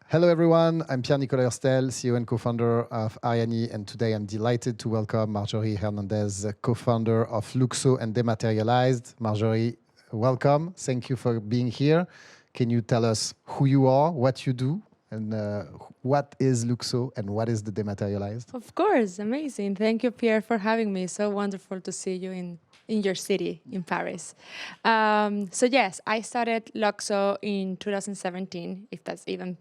Hello, everyone. I'm Pierre-Nicolas Herstel, CEO and co-founder of Arianee, and today I'm delighted to welcome Marjorie Hernandez, co-founder of LUKSO and Dematerialized. Marjorie, welcome. Thank you for being here. Can you tell us who you are, what you do, and what is LUKSO and what is the Dematerialized? Of course, amazing. Thank you, Pierre, for having me. So wonderful to see you in your city, in Paris. So yes, I started LUKSO in 2017, if that's even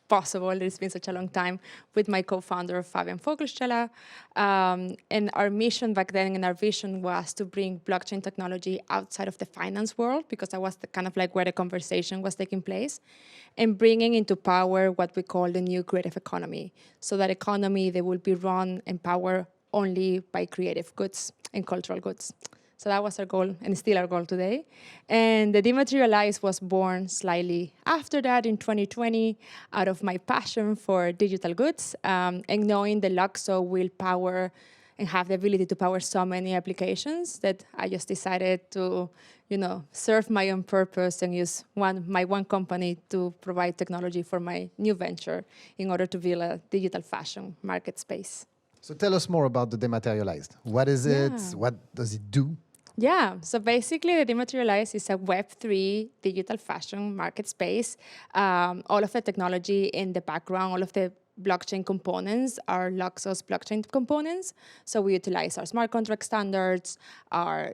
possible. It's been such a long time, with my co-founder, Fabian Vogelsteller. And our mission back then and our vision was to bring blockchain technology outside of the finance world, because that was the kind of like where the conversation was taking place, and bringing into power what we call the new creative economy. So that economy, they will be run and powered only by creative goods and cultural goods. So that was our goal, and still our goal today. And the Dematerialized was born slightly after that in 2020, out of my passion for digital goods, and knowing the LUKSO will power and have the ability to power so many applications, that I just decided to, serve my own purpose and use my one company to provide technology for my new venture in order to build a digital fashion market space. So tell us more about the Dematerialized. What is it? What does it do? Yeah, so basically the Dematerialized is a Web3 digital fashion market space. All of the technology in the background, all of the blockchain components are LUKSO's blockchain components. So we utilize our smart contract standards, our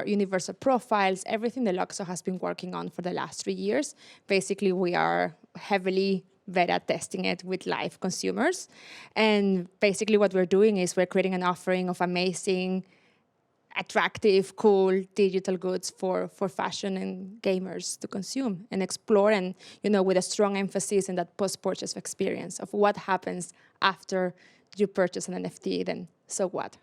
universal profiles, everything that LUKSO has been working on for the last 3 years. Basically, we are heavily beta testing it with live consumers. And basically what we're doing is we're creating an offering of amazing, attractive, cool digital goods for fashion and gamers to consume and explore, and with a strong emphasis in that post-purchase experience of what happens after you purchase an NFT. Then so what?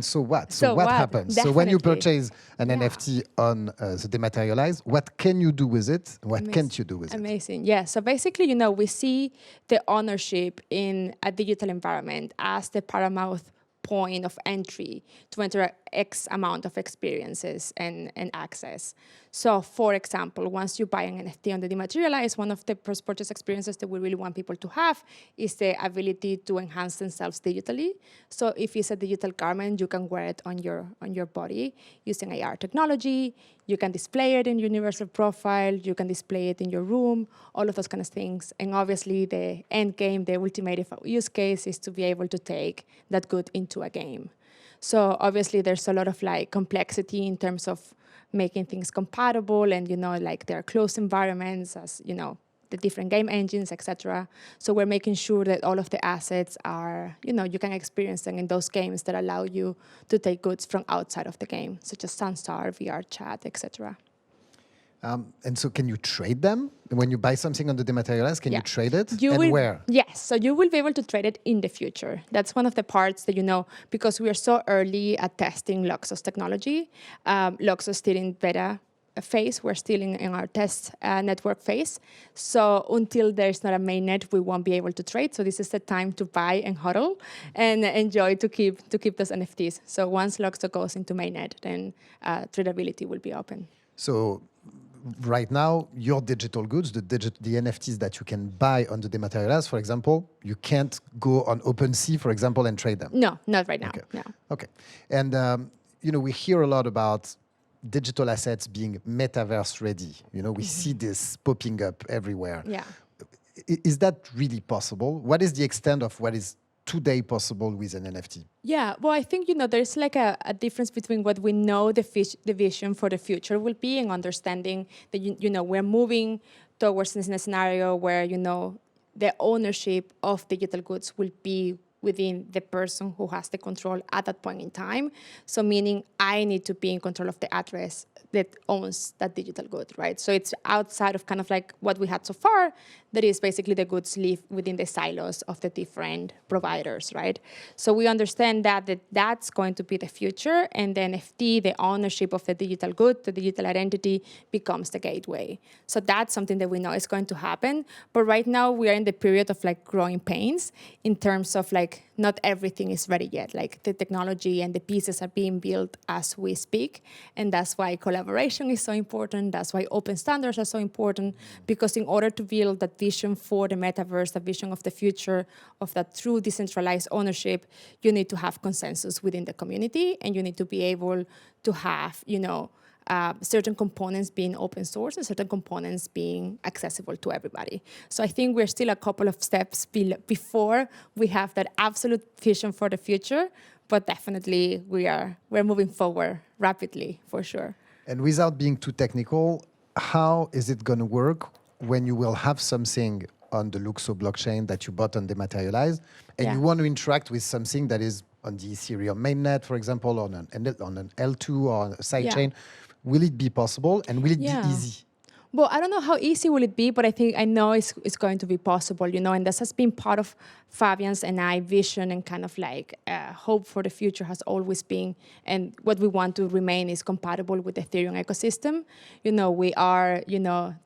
So what? So what happens? Definitely. So when you purchase an NFT on the Dematerialized, what can you do with it? What can't you do with it? Amazing. Yeah. So basically, we see the ownership in a digital environment as the paramount point of entry to enter X amount of experiences and access. So for example, once you buy an NFT on the Dematerialized, one of the post-purchase experiences that we really want people to have is the ability to enhance themselves digitally. So if it's a digital garment, you can wear it on your body using AR technology. You can display it in universal profile. You can display it in your room, all of those kind of things. And obviously the end game, the ultimate use case is to be able to take that good into a game. So obviously there's a lot of complexity in terms of making things compatible, and there are closed environments, as the different game engines, etc. So we're making sure that all of the assets are, you can experience them in those games that allow you to take goods from outside of the game, such as Sunstar, VR chat, etc. And so can you trade them? When you buy something on the Dematerialized, can you trade it? Where? Yes, so you will be able to trade it in the future. That's one of the parts that, because we are so early at testing LUKSO's technology. LUKSO is still in beta phase. We're still in our test network phase. So until there's not a mainnet, we won't be able to trade. So this is the time to buy and hodl and enjoy to keep those NFTs. So once LUKSO goes into mainnet, then tradability will be open. So right now, your digital goods, the NFTs that you can buy on the Dematerialized, for example, you can't go on OpenSea, for example, and trade them? No, not right now. Okay. No. Okay. And, we hear a lot about digital assets being metaverse ready. We see this popping up everywhere. Yeah. Is that really possible? What is the extent of what is today possible with an NFT? Yeah, well, I think, there's a difference between what we know the vision for the future will be, and understanding that, we're moving towards this scenario where, the ownership of digital goods will be within the person who has the control at that point in time. So meaning I need to be in control of the address that owns that digital good, right? So it's outside of kind of like what we had so far, that is basically the goods live within the silos of the different providers, right? So we understand that's going to be the future, and the NFT, the ownership of the digital good, the digital identity, becomes the gateway. So that's something that we know is going to happen. But right now we are in the period of growing pains in terms of like not everything is ready yet. Like the technology and the pieces are being built as we speak. And that's why collaboration is so important. That's why open standards are so important, because in order to build that vision for the metaverse, the vision of the future of that true decentralized ownership, you need to have consensus within the community, and you need to be able to have, certain components being open source and certain components being accessible to everybody. So I think we're still a couple of steps before we have that absolute vision for the future, but definitely we're moving forward rapidly, for sure. And without being too technical, how is it going to work when you will have something on the LUKSO blockchain that you bought on Dematerialized, and you want to interact with something that is on the Ethereum mainnet, for example, on an L2 or a sidechain? Will it be possible, and will it be easy? Well, I don't know how easy will it be, but I know it's going to be possible, and this has been part of Fabian's and I vision, and kind of like hope for the future has always been, and what we want to remain is compatible with the Ethereum ecosystem. We are,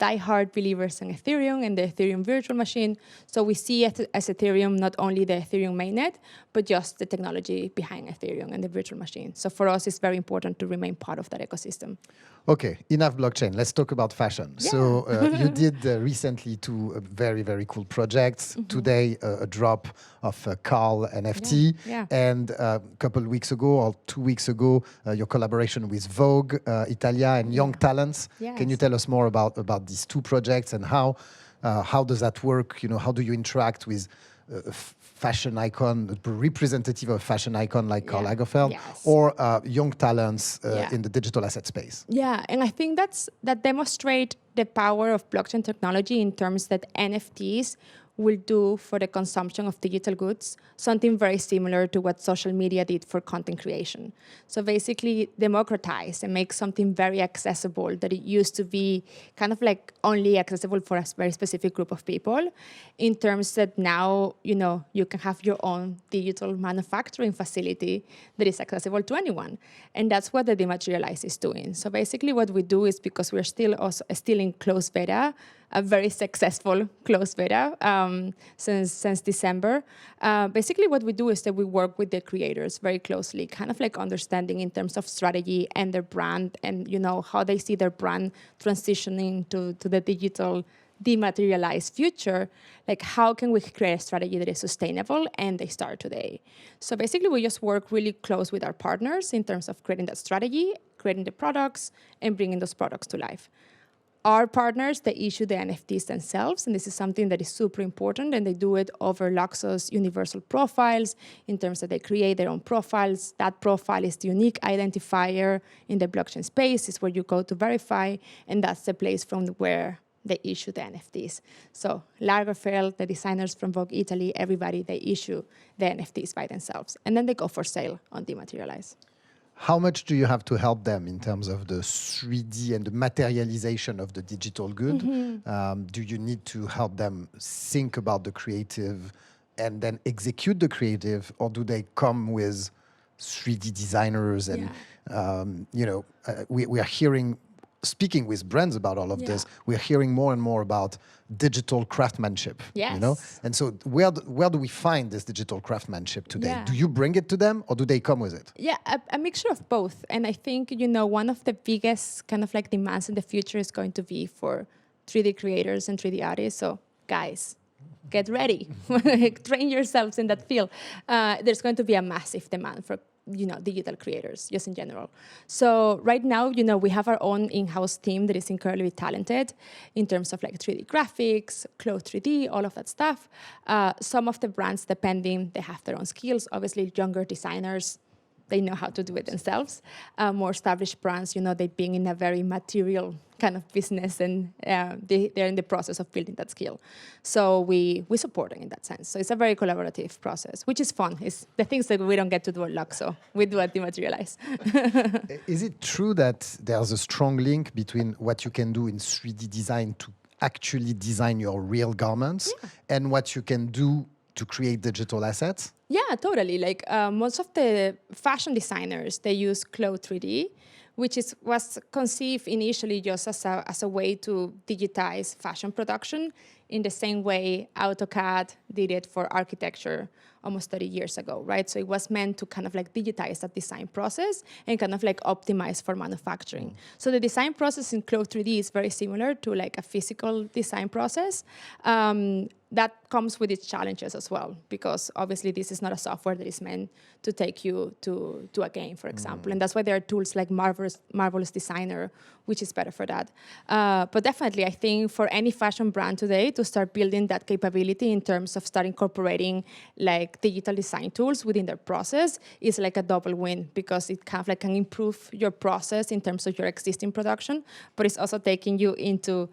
diehard believers in Ethereum and the Ethereum virtual machine. So we see it as Ethereum, not only the Ethereum mainnet, but just the technology behind Ethereum and the virtual machine. So for us, it's very important to remain part of that ecosystem. Okay, enough blockchain. Let's talk about fashion. Yeah. So you did recently two very, very cool projects. Today, a drop of Carl NFT. And a couple of weeks ago, or 2 weeks ago, your collaboration with Vogue Italy and Young Talents. Can you tell us more about these two projects, and how does that work? How do you interact with fashion icon, representative of fashion icon like Karl Lagerfeld, or young talents in the digital asset space? Yeah, and I think that demonstrate the power of blockchain technology in terms that NFTs will do for the consumption of digital goods, something very similar to what social media did for content creation. So basically democratize and make something very accessible that it used to be kind of like only accessible for a very specific group of people, in terms that now, you can have your own digital manufacturing facility that is accessible to anyone. And that's what the Dematerialize is doing. So basically what we do is, because we're still in closed beta, a very successful closed beta since December. Basically what we do is that we work with the creators very closely, kind of like understanding in terms of strategy and their brand, and how they see their brand transitioning to the digital dematerialized future. Like, how can we create a strategy that is sustainable? And they start today. So basically we just work really close with our partners in terms of creating that strategy, creating the products, and bringing those products to life. Our partners, they issue the NFTs themselves, and this is something that is super important, and they do it over LUKSO's universal profiles, in terms that they create their own profiles. That profile is the unique identifier in the blockchain space. It's where you go to verify, and that's the place from where they issue the NFTs. So Lagerfeld, the designers from Vogue Italy, everybody, they issue the NFTs by themselves, and then they go for sale on Dematerialize. How much do you have to help them in terms of the 3D and the materialization of the digital good? Do you need to help them think about the creative and then execute the creative, or do they come with 3D designers? And we are hearing, speaking with brands about all of this, we're hearing more and more about digital craftsmanship. And so where do we find this digital craftsmanship today? Do you bring it to them, or do they come with it? A mixture of both. And I think one of the biggest kind of like demands in the future is going to be for 3D creators and 3D artists. So guys, get ready. Train yourselves in that field. There's going to be a massive demand for digital creators, just in general. So right now, we have our own in-house team that is incredibly talented in terms of like 3D graphics, cloth 3D, all of that stuff. Some of the brands, depending, they have their own skills. Obviously, younger designers, they know how to do it themselves. More established brands, they've been in a very material kind of business, and they're in the process of building that skill. So we support them in that sense. So it's a very collaborative process, which is fun. It's the things that we don't get to do at LUKSO, we do at Dematerialize. Is it true that there's a strong link between what you can do in 3D design to actually design your real garments and what you can do to create digital assets? Yeah, totally. Like most of the fashion designers, they use cloth 3D, which was conceived initially just as a way to digitize fashion production. in the same way AutoCAD did it for architecture almost 30 years ago, right? So it was meant to kind of like digitize that design process and kind of like optimize for manufacturing. So the design process in Cloud 3D is very similar to like a physical design process. That comes with its challenges as well, because obviously this is not a software that is meant to take you to a game, for example. And that's why there are tools like Marvelous Designer, which is better for that. But definitely, I think for any fashion brand today to start building that capability in terms of start incorporating like digital design tools within their process is like a double win, because it kind of like can improve your process in terms of your existing production, but it's also taking you into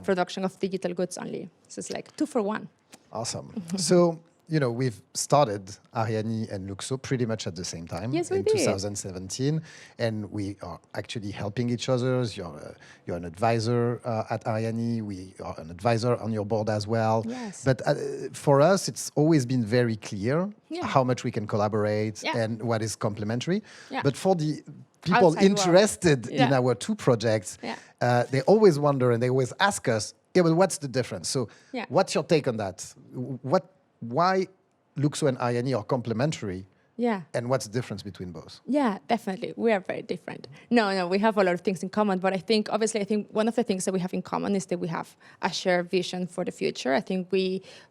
production of digital goods only. So it's like 2 for 1. Awesome. So, you know, we've started Arianee and LUKSO pretty much at the same time in 2017, and we are actually helping each other. You're an advisor at Arianee. We are an advisor on your board as well. Yes. But for us, it's always been very clear how much we can collaborate and what is complementary. Yeah. But for the people outside interested in our two projects, they always wonder and they always ask us, but what's the difference? So what's your take on that? Why LUKSO and Arianee are complementary? Yeah. And what's the difference between both? Yeah, definitely. We are very different. No, we have a lot of things in common, but I think one of the things that we have in common is that we have a shared vision for the future. I think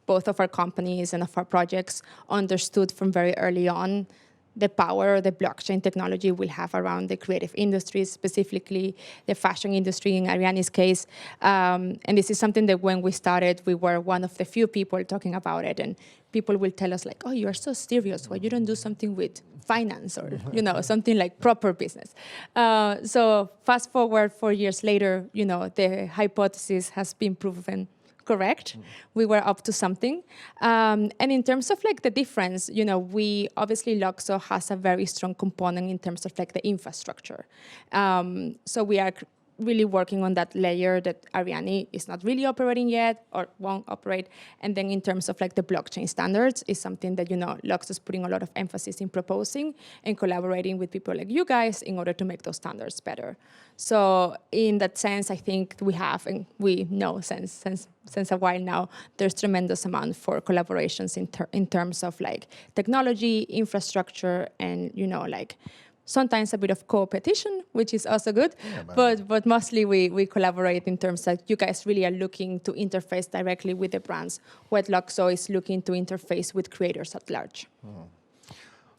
both of our companies and of our projects understood from very early on the power the blockchain technology will have around the creative industries, specifically the fashion industry in Arianee's case. And this is something that when we started, we were one of the few people talking about it. And people will tell us like, oh, you are so serious. Why you don't do something with finance or, something like proper business? So fast forward 4 years later, the hypothesis has been proven correct. We were up to something. And in terms of like the difference, we obviously LUKSO has a very strong component in terms of like the infrastructure. So we are really working on that layer that Arianee is not really operating yet or won't operate. And then in terms of like the blockchain standards is something that, LUKSO is putting a lot of emphasis in proposing and collaborating with people like you guys in order to make those standards better. So in that sense, I think we have, and we know since a while now, there's tremendous amount for collaborations in terms of like technology, infrastructure, and, like sometimes a bit of competition, which is also good, but mostly we collaborate in terms that you guys really are looking to interface directly with the brands, while LUKSO is looking to interface with creators at large.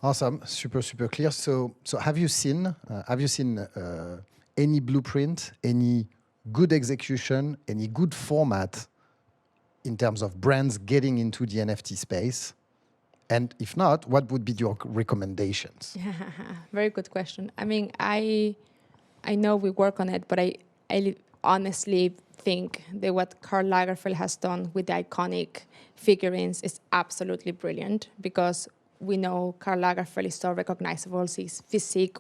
Awesome, super clear. So have you seen any blueprint, any good execution, any good format in terms of brands getting into the NFT space? And if not, what would be your recommendations? Very good question. I mean, I know we work on it, but I honestly think that what Karl Lagerfeld has done with the iconic figurines is absolutely brilliant, because we know Karl Lagerfeld is so recognizable. His physique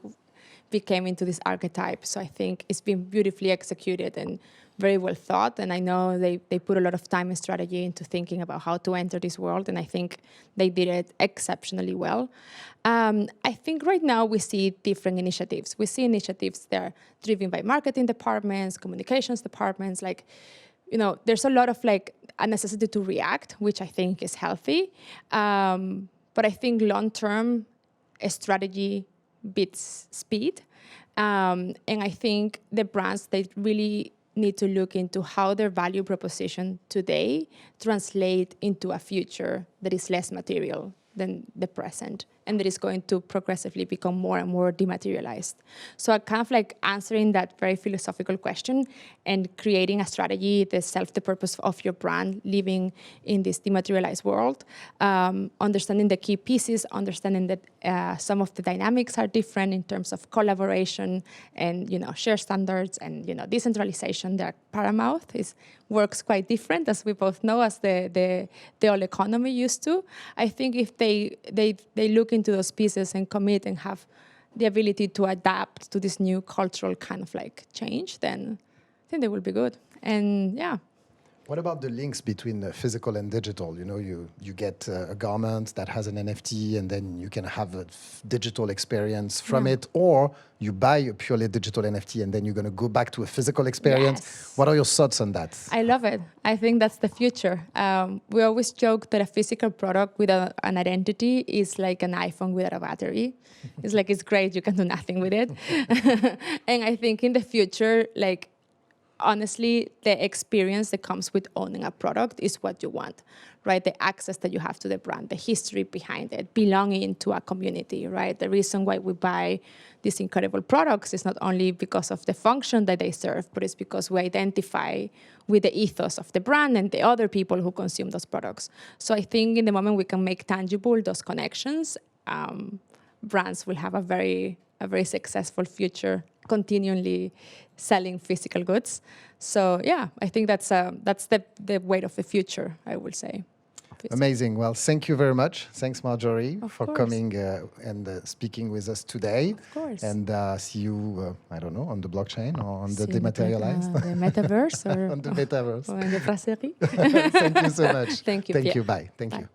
became into this archetype. So I think it's been beautifully executed and very well thought. And I know they put a lot of time and strategy into thinking about how to enter this world. And I think they did it exceptionally well. I think right now we see different initiatives. We see initiatives that are driven by marketing departments, communications departments. Like, there's a lot of like a necessity to react, which I think is healthy. But I think long-term strategy beats speed. And I think the brands, they really need to look into how their value proposition today translate into a future that is less material than the present, and that is going to progressively become more and more dematerialized. So I kind of like answering that very philosophical question and creating a strategy that serves the purpose of your brand living in this dematerialized world, understanding the key pieces, understanding that some of the dynamics are different in terms of collaboration and, share standards and, decentralization. They're paramount. Works quite different, as we both know, as the old economy used to. I think if they look into those pieces and commit and have the ability to adapt to this new cultural kind of like change, then I think they will be good. And yeah. What about the links between physical and digital? You know, you get a garment that has an NFT and then you can have a digital experience from it, or you buy a purely digital NFT and then you're going to go back to a physical experience. Yes. What are your thoughts on that? I love it. I think that's the future. We always joke that a physical product without an identity is like an iPhone without a battery. It's like, it's great, you can do nothing with it. And I think in the future, like, honestly, the experience that comes with owning a product is what you want, right? The access that you have to the brand, the history behind it, belonging to a community, right? The reason why we buy these incredible products is not only because of the function that they serve, but it's because we identify with the ethos of the brand and the other people who consume those products. So I think in the moment we can make tangible those connections, brands will have a very successful future, continually selling physical goods. So yeah, I think that's the way of the future, I will say. Amazing. Well, thank you very much. Thanks, Marjorie, for course. coming and speaking with us today. Of course. And see you, I don't know, on the blockchain or on the See dematerialized. The Metaverse or on the Metaverse. or in the brasserie. Thank you so much. Thank you, Thank Pierre. you. Bye. Thank Bye. you.